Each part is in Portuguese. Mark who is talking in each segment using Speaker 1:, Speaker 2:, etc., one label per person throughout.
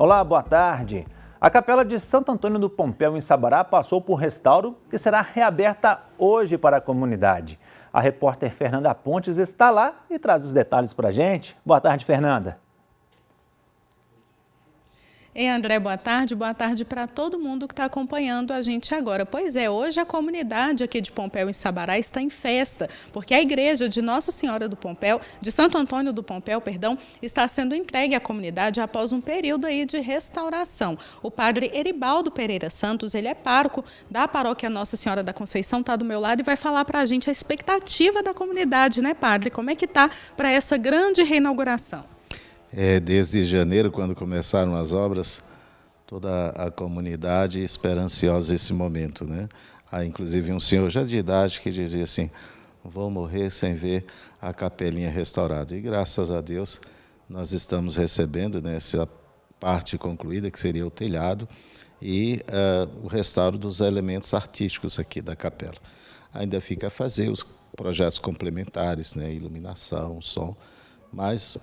Speaker 1: Olá, boa tarde. A Capela de Santo Antônio do Pompéu, em Sabará, passou por restauro e será reaberta hoje para a comunidade. A repórter Fernanda Pontes está lá e traz os detalhes para a gente. Boa tarde, Fernanda.
Speaker 2: Ei, André, boa tarde para todo mundo que está acompanhando a gente agora. Pois é, hoje a comunidade aqui de Pompéu, em Sabará, está em festa, porque a igreja de Nossa Senhora do Pompéu, de Santo Antônio do Pompéu, perdão, está sendo entregue à comunidade após um período aí de restauração. O padre Eribaldo Pereira Santos, ele é pároco da paróquia Nossa Senhora da Conceição, está do meu lado e vai falar para a gente a expectativa da comunidade, né, padre? Como é que está para essa grande reinauguração?
Speaker 3: Desde janeiro, quando começaram as obras, toda a comunidade esperanciosa esse momento, né? Há inclusive um senhor já de idade que dizia assim: vou morrer sem ver a capelinha restaurada. E graças a Deus nós estamos recebendo, né, essa parte concluída, que seria o telhado, e o restauro dos elementos artísticos aqui da capela. Ainda fica a fazer os projetos complementares, né, iluminação, som, mas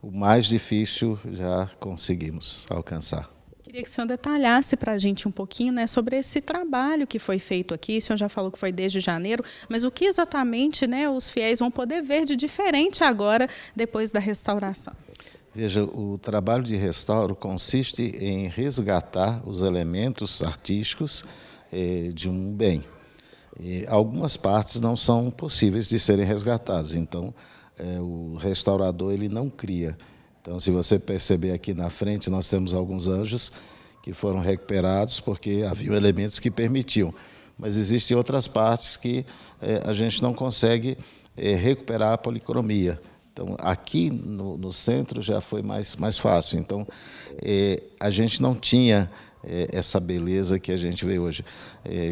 Speaker 3: o mais difícil já conseguimos alcançar.
Speaker 2: Queria que o senhor detalhasse para a gente um pouquinho, né, sobre esse trabalho que foi feito aqui. O senhor já falou que foi desde janeiro, mas o que exatamente, né, os fiéis vão poder ver de diferente agora, depois da restauração?
Speaker 3: Veja, o trabalho de restauro consiste em resgatar os elementos artísticos de um bem. E algumas partes não são possíveis de serem resgatadas, então o restaurador ele não cria. Então, se você perceber aqui na frente, nós temos alguns anjos que foram recuperados porque havia elementos que permitiam. Mas existem outras partes que a gente não consegue recuperar a policromia. Então, aqui no centro já foi mais fácil. Então, a gente não tinha essa beleza que a gente vê hoje.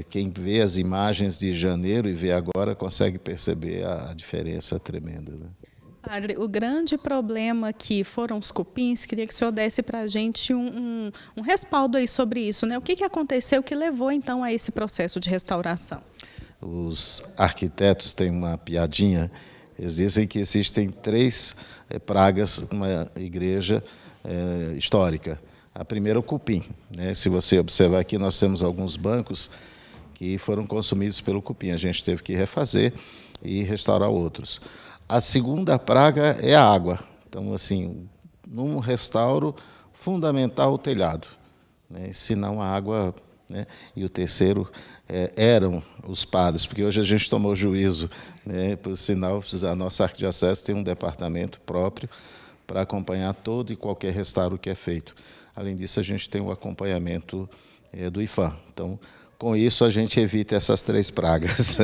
Speaker 3: Quem vê as imagens de janeiro e vê agora consegue perceber a diferença tremenda, né?
Speaker 2: Padre, o grande problema aqui foram os cupins. Queria que o senhor desse para a gente um respaldo aí sobre isso, né? O que aconteceu que levou, então, a esse processo de restauração?
Speaker 3: Os arquitetos têm uma piadinha. Eles dizem que existem 3 pragas numa igreja histórica. A primeira é o cupim, né? Se você observar aqui, nós temos alguns bancos que foram consumidos pelo cupim. A gente teve que refazer e restaurar outros. A segunda praga é a água. Então, assim, num restauro, fundamental o telhado, né? Senão a água, né? E o terceiro eram os padres, porque hoje a gente tomou juízo, né? Por sinal, a nossa arquidiocese tem um departamento próprio para acompanhar todo e qualquer restauro que é feito. Além disso, a gente tem o acompanhamento do IFAM. Então, com isso, a gente evita essas 3 pragas.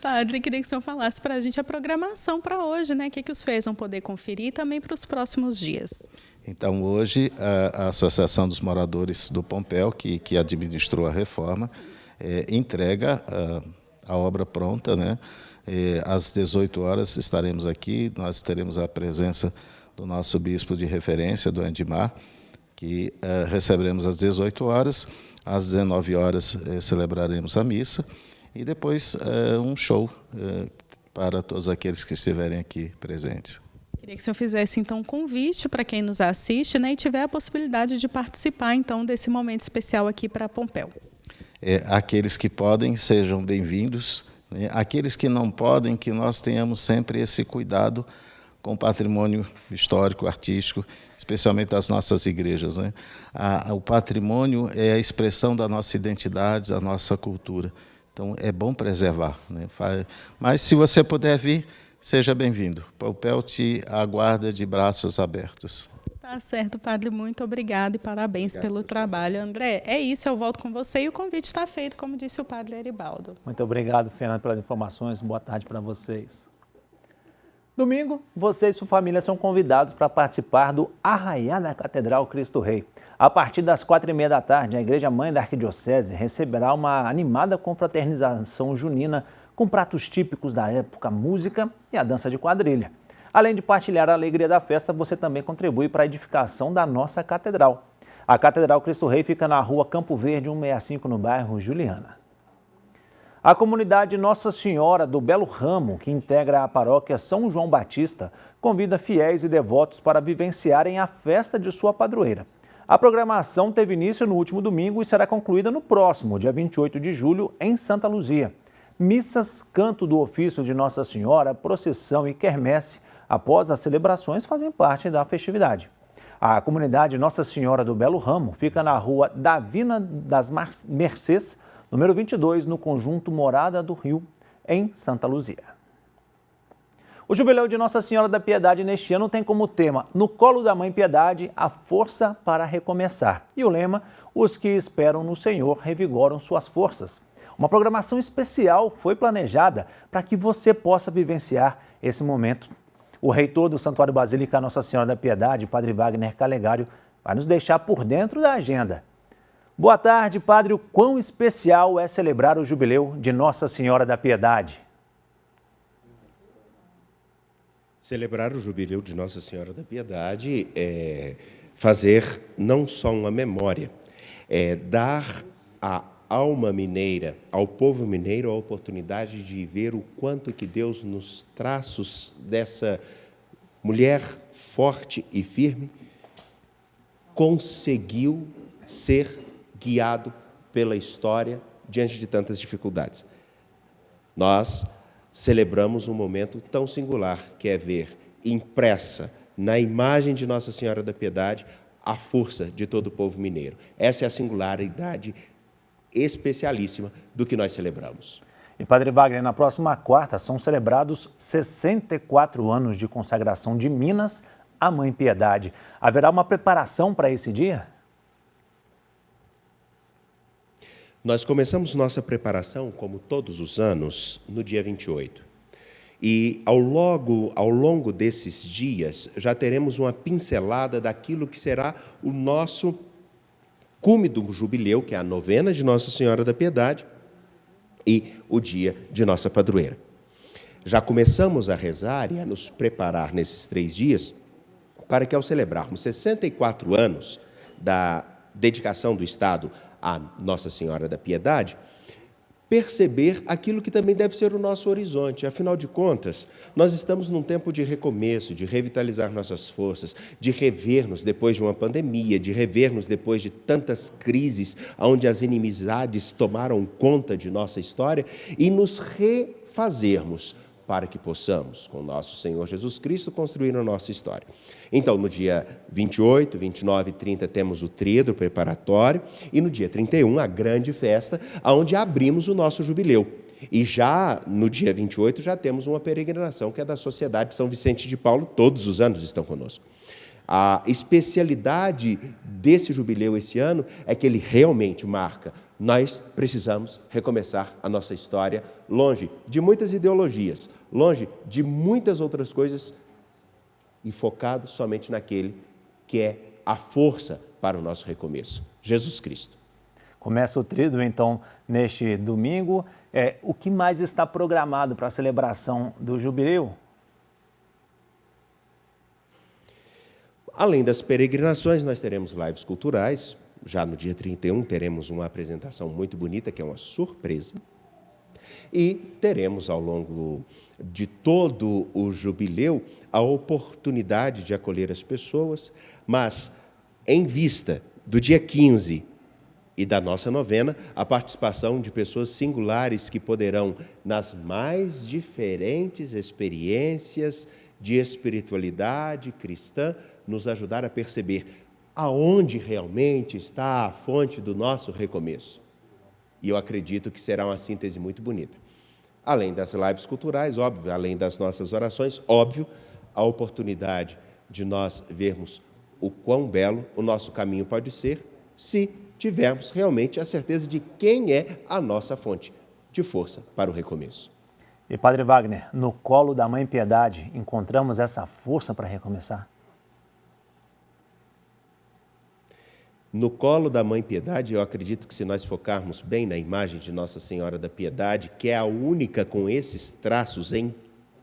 Speaker 2: Padre, queria que o senhor falasse para a gente a programação para hoje, né? O que os fiéis vão poder conferir e também para os próximos dias.
Speaker 3: Então, hoje, a Associação dos Moradores do Pompéu, que administrou a reforma, entrega a obra pronta, né? Às 18 horas estaremos aqui, nós teremos a presença do nosso bispo de referência, do Andimar, que receberemos às 18 horas. Às 19 horas celebraremos a missa e depois um show para todos aqueles que estiverem aqui presentes.
Speaker 2: Queria que o senhor fizesse, então, um convite para quem nos assiste, né, e tiver a possibilidade de participar, então, desse momento especial aqui para Pompéu.
Speaker 3: Aqueles que podem, sejam bem-vindos, né? Aqueles que não podem, que nós tenhamos sempre esse cuidado com o patrimônio histórico, artístico, especialmente das nossas igrejas, né? O patrimônio é a expressão da nossa identidade, da nossa cultura. Então, é bom preservar, né? Mas, se você puder vir, seja bem-vindo. Pompéu te aguarda de braços abertos.
Speaker 2: Tá certo, padre. Muito obrigado e parabéns pelo trabalho. André, é isso, eu volto com você e o convite está feito, como disse o padre Eribaldo.
Speaker 1: Muito obrigado, Fernanda, pelas informações. Boa tarde para vocês. Domingo, você e sua família são convidados para participar do Arraiá da Catedral Cristo Rei. A partir das 4h30 da tarde, a Igreja Mãe da Arquidiocese receberá uma animada confraternização junina com pratos típicos da época, música e a dança de quadrilha. Além de partilhar a alegria da festa, você também contribui para a edificação da nossa catedral. A Catedral Cristo Rei fica na rua Campo Verde, 165, no bairro Juliana. A comunidade Nossa Senhora do Belo Ramo, que integra a paróquia São João Batista, convida fiéis e devotos para vivenciarem a festa de sua padroeira. A programação teve início no último domingo e será concluída no próximo, dia 28 de julho, em Santa Luzia. Missas, canto do ofício de Nossa Senhora, procissão e quermesse, após as celebrações, fazem parte da festividade. A comunidade Nossa Senhora do Belo Ramo fica na rua Davina das Mercês, número 22, no conjunto Morada do Rio, em Santa Luzia. O Jubileu de Nossa Senhora da Piedade neste ano tem como tema "No colo da Mãe Piedade, a força para recomeçar". E o lema "Os que esperam no Senhor revigoram suas forças". Uma programação especial foi planejada para que você possa vivenciar esse momento. O reitor do Santuário Basílica Nossa Senhora da Piedade, Padre Wagner Calegário, vai nos deixar por dentro da agenda. Boa tarde, Padre. O quão especial é celebrar o Jubileu de Nossa Senhora da Piedade?
Speaker 4: Celebrar o Jubileu de Nossa Senhora da Piedade é fazer não só uma memória, é dar à alma mineira, ao povo mineiro, a oportunidade de ver o quanto que Deus, nos traços dessa mulher forte e firme, conseguiu ser guiado pela história diante de tantas dificuldades. Nós celebramos um momento tão singular, que é ver impressa na imagem de Nossa Senhora da Piedade a força de todo o povo mineiro. Essa é a singularidade especialíssima do que nós celebramos.
Speaker 1: E, Padre Wagner, na próxima quarta são celebrados 64 anos de consagração de Minas à Mãe Piedade. Haverá uma preparação para esse dia?
Speaker 4: Nós começamos nossa preparação, como todos os anos, no dia 28. E ao longo desses dias, já teremos uma pincelada daquilo que será o nosso cume do jubileu, que é a novena de Nossa Senhora da Piedade, e o dia de nossa padroeira. Já começamos a rezar e a nos preparar nesses 3 dias, para que ao celebrarmos 64 anos da dedicação do Estado a Nossa Senhora da Piedade, perceber aquilo que também deve ser o nosso horizonte. Afinal de contas, nós estamos num tempo de recomeço, de revitalizar nossas forças, de rever-nos depois de uma pandemia, de rever-nos depois de tantas crises, onde as inimizades tomaram conta de nossa história, e nos refazermos para que possamos, com nosso Senhor Jesus Cristo, construir a nossa história. Então, no dia 28, 29 e 30, temos o tríodo preparatório, e no dia 31, a grande festa, onde abrimos o nosso jubileu. E já no dia 28, já temos uma peregrinação, que é da Sociedade São Vicente de Paulo, todos os anos estão conosco. A especialidade desse jubileu esse ano é que ele realmente marca: nós precisamos recomeçar a nossa história longe de muitas ideologias, longe de muitas outras coisas, e focado somente naquele que é a força para o nosso recomeço, Jesus Cristo.
Speaker 1: Começa o tríodo, então, neste domingo. O que mais está programado para a celebração do Jubileu?
Speaker 4: Além das peregrinações, nós teremos lives culturais. Já no dia 31 teremos uma apresentação muito bonita, que é uma surpresa. E teremos, ao longo de todo o jubileu, a oportunidade de acolher as pessoas, mas em vista do dia 15 e da nossa novena, a participação de pessoas singulares que poderão, nas mais diferentes experiências de espiritualidade cristã, nos ajudar a perceber aonde realmente está a fonte do nosso recomeço. E eu acredito que será uma síntese muito bonita. Além das lives culturais, óbvio, além das nossas orações, óbvio, a oportunidade de nós vermos o quão belo o nosso caminho pode ser, se tivermos realmente a certeza de quem é a nossa fonte de força para o recomeço.
Speaker 1: E, Padre Wagner, no colo da Mãe Piedade, encontramos essa força para recomeçar?
Speaker 4: No colo da Mãe Piedade, eu acredito que se nós focarmos bem na imagem de Nossa Senhora da Piedade, que é a única com esses traços em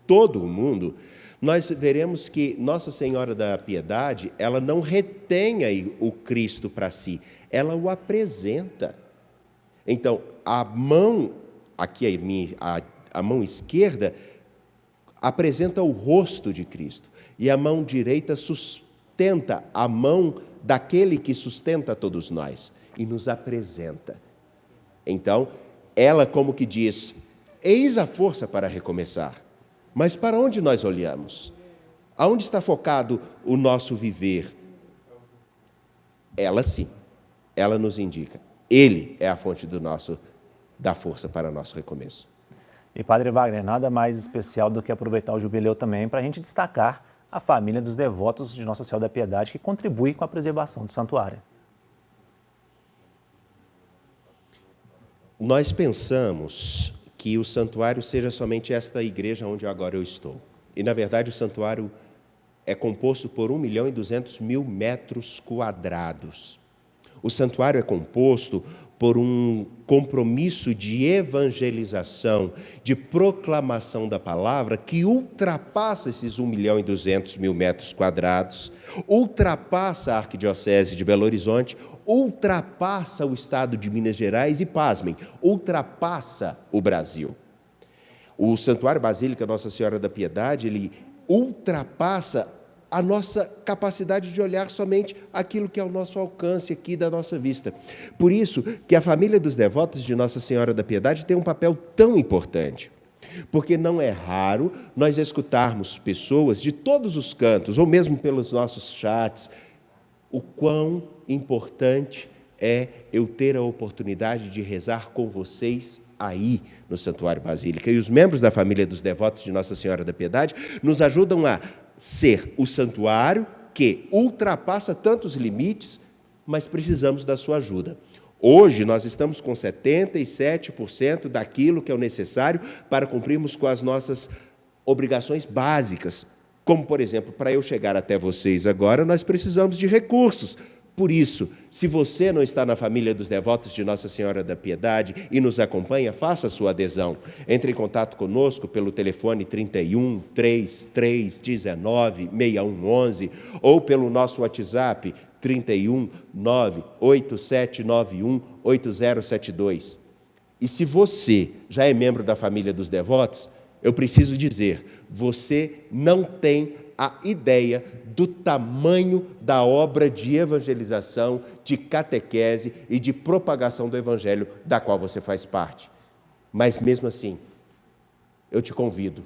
Speaker 4: todo o mundo, nós veremos que Nossa Senhora da Piedade, ela não retém o Cristo para si, ela o apresenta. Então, a mão, aqui a mão esquerda, apresenta o rosto de Cristo, e a mão direita sustenta a mão daquele que sustenta todos nós e nos apresenta. Então, ela como que diz, eis a força para recomeçar. Mas para onde nós olhamos? Aonde está focado o nosso viver? Ela sim, ela nos indica. Ele é a fonte da força para o nosso recomeço.
Speaker 1: E Padre Wagner, nada mais especial do que aproveitar o jubileu também para a gente destacar a família dos devotos de Nossa Senhora da Piedade que contribui com a preservação do santuário.
Speaker 4: Nós pensamos que o santuário seja somente esta igreja onde agora eu estou. E, na verdade, o santuário é composto por 1.200.000 metros quadrados. O santuário é composto por um compromisso de evangelização, de proclamação da palavra que ultrapassa esses 1.200.000 metros quadrados, ultrapassa a Arquidiocese de Belo Horizonte, ultrapassa o estado de Minas Gerais e, pasmem, ultrapassa o Brasil. O Santuário Basílica Nossa Senhora da Piedade, ele ultrapassa a nossa capacidade de olhar somente aquilo que é ao nosso alcance aqui da nossa vista. Por isso que a família dos devotos de Nossa Senhora da Piedade tem um papel tão importante. Porque não é raro nós escutarmos pessoas de todos os cantos, ou mesmo pelos nossos chats, o quão importante é eu ter a oportunidade de rezar com vocês aí no Santuário Basílica. E os membros da família dos devotos de Nossa Senhora da Piedade nos ajudam a ser o santuário que ultrapassa tantos limites, mas precisamos da sua ajuda. Hoje nós estamos com 77% daquilo que é o necessário para cumprirmos com as nossas obrigações básicas. Como, por exemplo, para eu chegar até vocês agora, nós precisamos de recursos. Por isso, se você não está na família dos devotos de Nossa Senhora da Piedade e nos acompanha, faça a sua adesão. Entre em contato conosco pelo telefone 31 3319 6111 ou pelo nosso WhatsApp 31 98791 8072. E se você já é membro da família dos devotos, eu preciso dizer, você não tem a ideia do tamanho da obra de evangelização, de catequese e de propagação do Evangelho da qual você faz parte. Mas mesmo assim, eu te convido,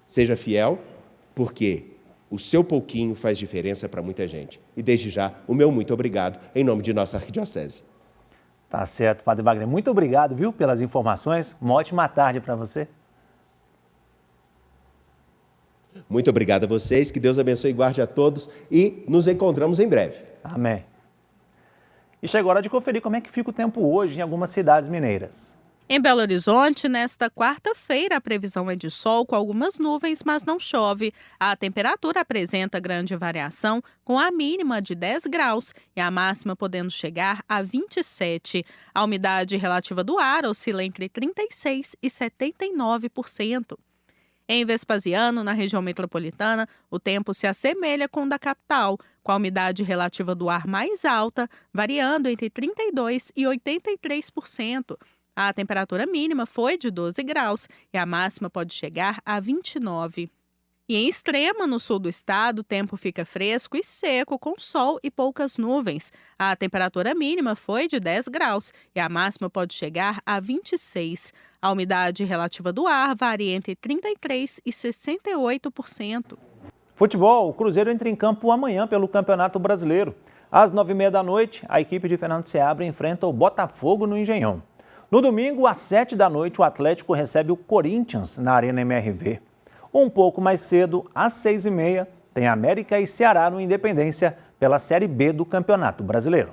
Speaker 4: seja fiel, porque o seu pouquinho faz diferença para muita gente. E desde já, o meu muito obrigado, em nome de nossa arquidiocese.
Speaker 1: Tá certo, Padre Wagner. Muito obrigado, viu, pelas informações. Uma ótima tarde para você.
Speaker 4: Muito obrigado a vocês, que Deus abençoe e guarde a todos e nos encontramos em breve.
Speaker 1: Amém. E chegou a hora de conferir como é que fica o tempo hoje em algumas cidades mineiras.
Speaker 2: Em Belo Horizonte, nesta quarta-feira, a previsão é de sol com algumas nuvens, mas não chove. A temperatura apresenta grande variação, com a mínima de 10 graus e a máxima podendo chegar a 27. A umidade relativa do ar oscila entre 36% e 79%. Em Vespasiano, na região metropolitana, o tempo se assemelha com o da capital, com a umidade relativa do ar mais alta, variando entre 32% e 83%. A temperatura mínima foi de 12 graus e a máxima pode chegar a 29. E em Extrema, no sul do estado, o tempo fica fresco e seco, com sol e poucas nuvens. A temperatura mínima foi de 10 graus e a máxima pode chegar a 26. A umidade relativa do ar varia entre 33% e 68%.
Speaker 1: Futebol, o Cruzeiro entra em campo amanhã pelo Campeonato Brasileiro. Às 9h30 da noite, a equipe de Fernando Seabra enfrenta o Botafogo no Engenhão. No domingo, às 7 da noite, o Atlético recebe o Corinthians na Arena MRV. Um pouco mais cedo, às 6h30, tem América e Ceará no Independência pela Série B do Campeonato Brasileiro.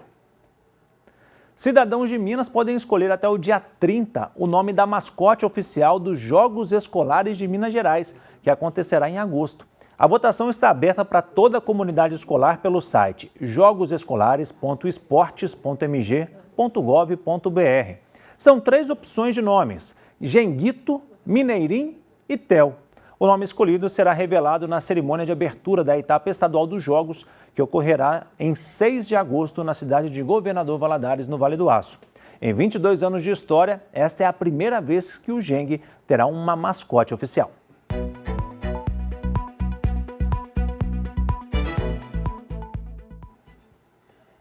Speaker 1: Cidadãos de Minas podem escolher até o dia 30 o nome da mascote oficial dos Jogos Escolares de Minas Gerais, que acontecerá em agosto. A votação está aberta para toda a comunidade escolar pelo site jogosescolares.esportes.mg.gov.br. São 3 opções de nomes: Genguito, Mineirim e Tel. O nome escolhido será revelado na cerimônia de abertura da etapa estadual dos Jogos, que ocorrerá em 6 de agosto na cidade de Governador Valadares, no Vale do Aço. Em 22 anos de história, esta é a primeira vez que o Gengue terá uma mascote oficial.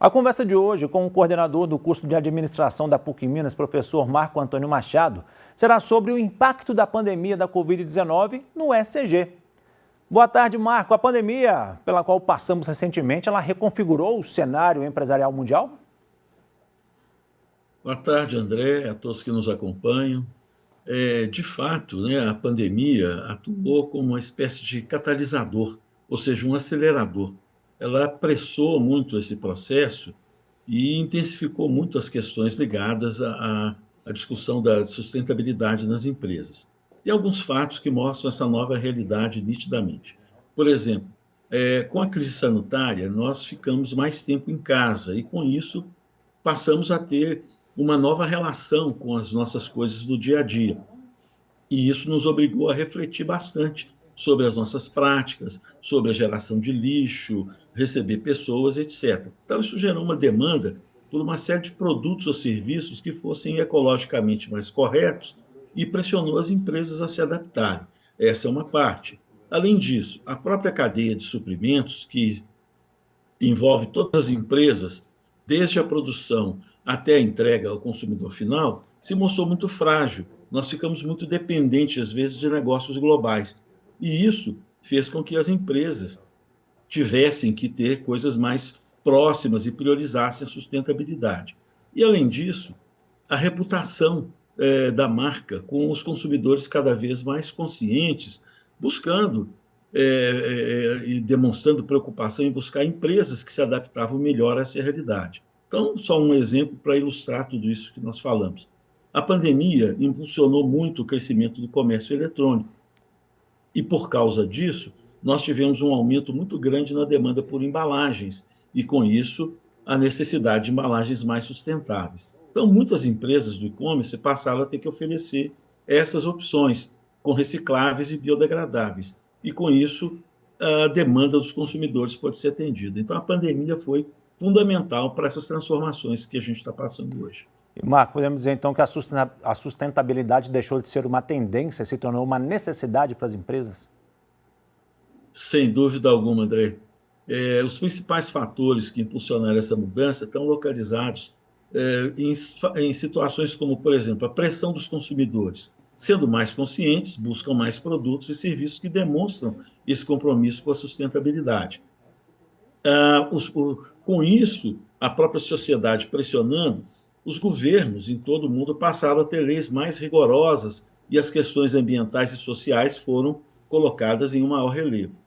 Speaker 1: A conversa de hoje com o coordenador do curso de administração da PUC Minas, professor Marco Antônio Machado, será sobre o impacto da pandemia da Covid-19 no ECG. Boa tarde, Marco. A pandemia pela qual passamos recentemente, ela reconfigurou o cenário empresarial mundial?
Speaker 5: Boa tarde, André, a todos que nos acompanham. De fato, né, a pandemia atuou como uma espécie de catalisador, ou seja, um acelerador. Ela apressou muito esse processo e intensificou muito as questões ligadas à discussão da sustentabilidade nas empresas. Tem alguns fatos que mostram essa nova realidade nitidamente. Por exemplo, com a crise sanitária, nós ficamos mais tempo em casa e, com isso, passamos a ter uma nova relação com as nossas coisas do dia a dia. E isso nos obrigou a refletir bastante sobre as nossas práticas, sobre a geração de lixo, receber pessoas, etc. Então, isso gerou uma demanda por uma série de produtos ou serviços que fossem ecologicamente mais corretos e pressionou as empresas a se adaptarem. Essa é uma parte. Além disso, a própria cadeia de suprimentos, que envolve todas as empresas, desde a produção até a entrega ao consumidor final, se mostrou muito frágil. Nós ficamos muito dependentes, às vezes, de negócios globais. E isso fez com que as empresas tivessem que ter coisas mais próximas e priorizassem a sustentabilidade. E, além disso, a reputação da marca com os consumidores cada vez mais conscientes, buscando e demonstrando preocupação em buscar empresas que se adaptavam melhor a essa realidade. Então, só um exemplo para ilustrar tudo isso que nós falamos. A pandemia impulsionou muito o crescimento do comércio eletrônico. E, por causa disso, nós tivemos um aumento muito grande na demanda por embalagens e, com isso, a necessidade de embalagens mais sustentáveis. Então, muitas empresas do e-commerce passaram a ter que oferecer essas opções com recicláveis e biodegradáveis. E, com isso, a demanda dos consumidores pode ser atendida. Então, a pandemia foi fundamental para essas transformações que a gente está passando hoje.
Speaker 1: E, Marco, podemos dizer então que a sustentabilidade deixou de ser uma tendência e se tornou uma necessidade para as empresas?
Speaker 5: Sem dúvida alguma, André. Os principais fatores que impulsionaram essa mudança estão localizados em situações como, por exemplo, a pressão dos consumidores. Sendo mais conscientes, buscam mais produtos e serviços que demonstram esse compromisso com a sustentabilidade. Com isso, a própria sociedade pressionando, os governos em todo o mundo passaram a ter leis mais rigorosas e as questões ambientais e sociais foram colocadas em um maior relevo.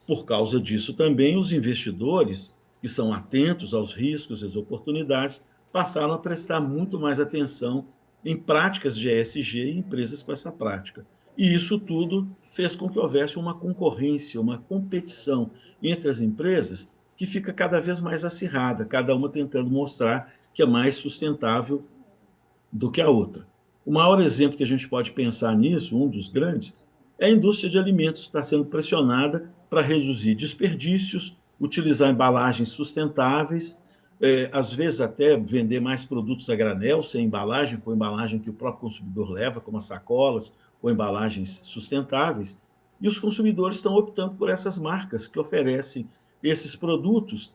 Speaker 5: Por causa disso também, os investidores, que são atentos aos riscos e às oportunidades, passaram a prestar muito mais atenção em práticas de ESG e empresas com essa prática. E isso tudo fez com que houvesse uma concorrência, uma competição entre as empresas que fica cada vez mais acirrada, cada uma tentando mostrar que é mais sustentável do que a outra. O maior exemplo que a gente pode pensar nisso, um dos grandes, é a indústria de alimentos, que está sendo pressionada para reduzir desperdícios, utilizar embalagens sustentáveis, às vezes até vender mais produtos a granel, sem embalagem, com embalagem que o próprio consumidor leva, como as sacolas ou embalagens sustentáveis. E os consumidores estão optando por essas marcas que oferecem esses produtos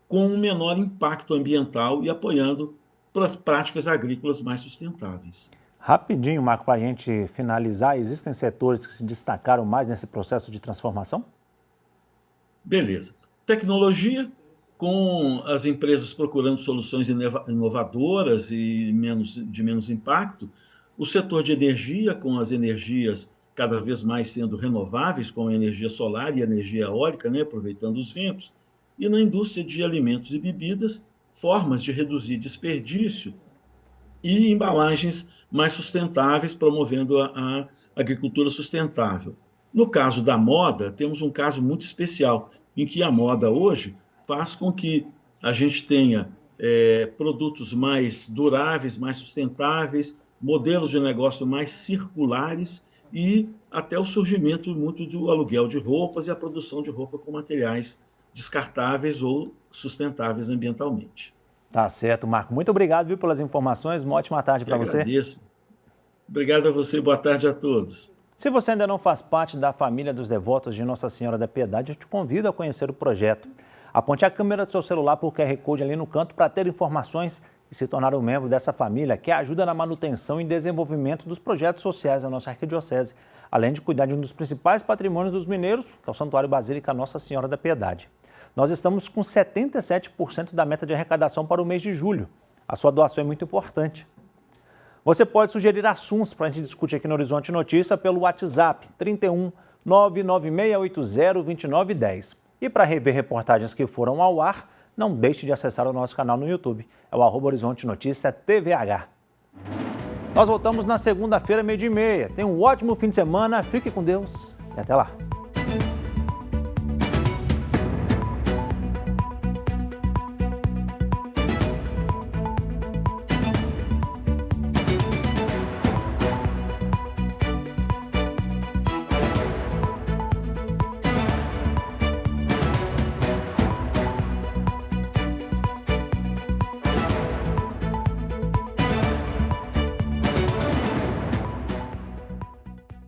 Speaker 5: com um menor impacto ambiental e apoiando para as práticas agrícolas mais sustentáveis.
Speaker 1: Rapidinho, Marco, para a gente finalizar, existem setores que se destacaram mais nesse processo de transformação?
Speaker 5: Beleza. Tecnologia, com as empresas procurando soluções inovadoras e de menos impacto. O setor de energia, com as energias cada vez mais sendo renováveis, como a energia solar e a energia eólica, né, aproveitando os ventos. E na indústria de alimentos e bebidas, formas de reduzir desperdício e embalagens mais sustentáveis, promovendo a agricultura sustentável. No caso da moda, temos um caso muito especial, em que a moda hoje faz com que a gente tenha produtos mais duráveis, mais sustentáveis, modelos de negócio mais circulares e até o surgimento muito do aluguel de roupas e a produção de roupa com materiais descartáveis ou sustentáveis ambientalmente.
Speaker 1: Tá certo, Marco. Muito obrigado, viu, pelas informações. Uma ótima tarde para você.
Speaker 5: Agradeço. Obrigado a você. Boa tarde a todos.
Speaker 1: Se você ainda não faz parte da família dos devotos de Nossa Senhora da Piedade, eu te convido a conhecer o projeto. Aponte a câmera do seu celular para o QR Code ali no canto para ter informações e se tornar um membro dessa família que ajuda na manutenção e desenvolvimento dos projetos sociais da nossa arquidiocese, além de cuidar de um dos principais patrimônios dos mineiros, que é o Santuário Basílica Nossa Senhora da Piedade. Nós estamos com 77% da meta de arrecadação para o mês de julho. A sua doação é muito importante. Você pode sugerir assuntos para a gente discutir aqui no Horizonte Notícia pelo WhatsApp 31 99680 2910. E para rever reportagens que foram ao ar, não deixe de acessar o nosso canal no YouTube. É o @Horizonte Notícia TVH. Nós voltamos na segunda-feira, 12:30. Tenha um ótimo fim de semana, fique com Deus e até lá.